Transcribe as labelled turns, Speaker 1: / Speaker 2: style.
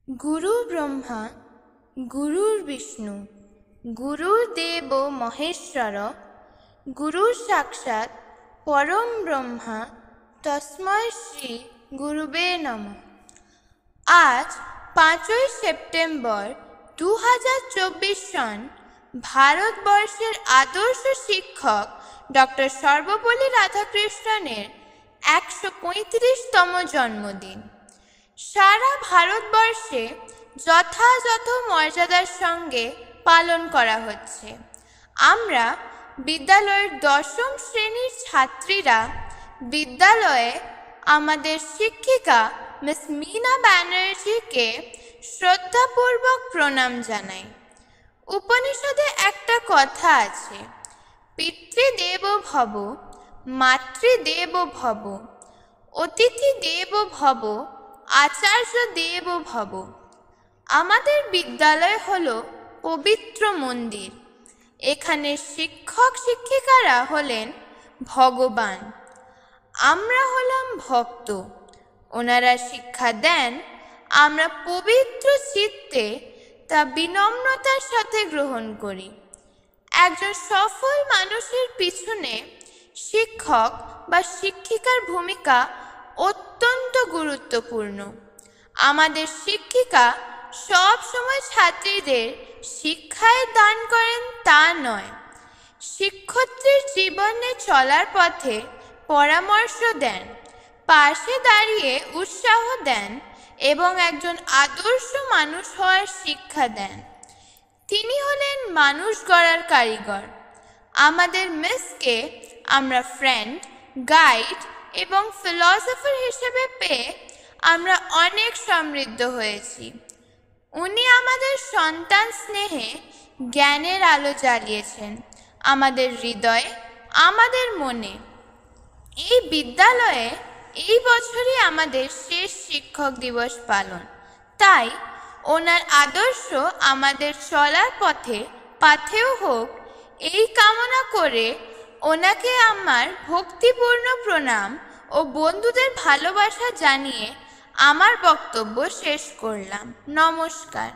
Speaker 1: गुरु ब्रह्मा गुरुर्विष्णु गुरुर्देव महेश्वर गुरु साक्षात् परम ब्रह्मा तस्मै श्री गुरुवे नमः। आज 5 सेप्टेम्बर 2024 सन ভারতবর্ষের আদর্শ শিক্ষক ডক্টর সর্বপল্লী রাধাকৃষ্ণনের 135তম জন্মদিন সারা ভারতবর্ষে যথাযথ মর্যাদার সঙ্গে পালন করা হচ্ছে। আমরা বিদ্যালয়ের 10ম শ্রেণীর ছাত্রীরা বিদ্যালয়ে আমাদের শিক্ষিকা মিস মীনা ব্যানার্জিকে শ্রদ্ধাপূর্বক প্রণাম জানাই। উপনিষদে একটা কথা আছে, পিতৃদেব ভব মাতৃদেব ভব অতিথি দেব ভব আচার্য দেব ভব। আমাদের বিদ্যালয় হলো পবিত্র মন্দির। এখানে শিক্ষক শিক্ষিকারা হলেন ভগবান, আমরা হলাম ভক্ত। ওনারা শিক্ষা দেন, আমরা পবিত্র চিত্তে তা বিনম্রতার সাথে গ্রহণ করি। একজন সফল মানুষের পিছনে শিক্ষক বা শিক্ষিকার ভূমিকা অত্যন্ত গুরুত্বপূর্ণ। আমাদের শিক্ষিকা সব সময় ছাত্রীদের শিক্ষায় দান করেন তা নয়, শিক্ষার্থীর জীবনে চলার পথে পরামর্শ দেন, পাশে দাঁড়িয়ে উৎসাহ দেন এবং একজন আদর্শ মানুষ হওয়ার শিক্ষা দেন। তিনি হলেন মানুষ গড়ার কারিগর। আমাদের মিসকে আমরা ফ্রেন্ড, গাইড এবং ফিলসফার হিসেবে পেয়ে আমরা অনেক সমৃদ্ধ হয়েছি। উনি আমাদের সন্তান স্নেহে জ্ঞানের আলো জ্বালিয়েছেন আমাদের হৃদয়ে, আমাদের মনে। এই বিদ্যালয়ে এই বছরই আমাদের শেষ শিক্ষক দিবস পালন, তাই ওনার আদর্শ আমাদের চলার পাথেও হোক এই কামনা করে ওনাকে আমার ভক্তিপূর্ণ প্রণাম ও বন্ধুদের ভালোবাসা জানিয়ে আমার বক্তব্য শেষ করলাম। নমস্কার।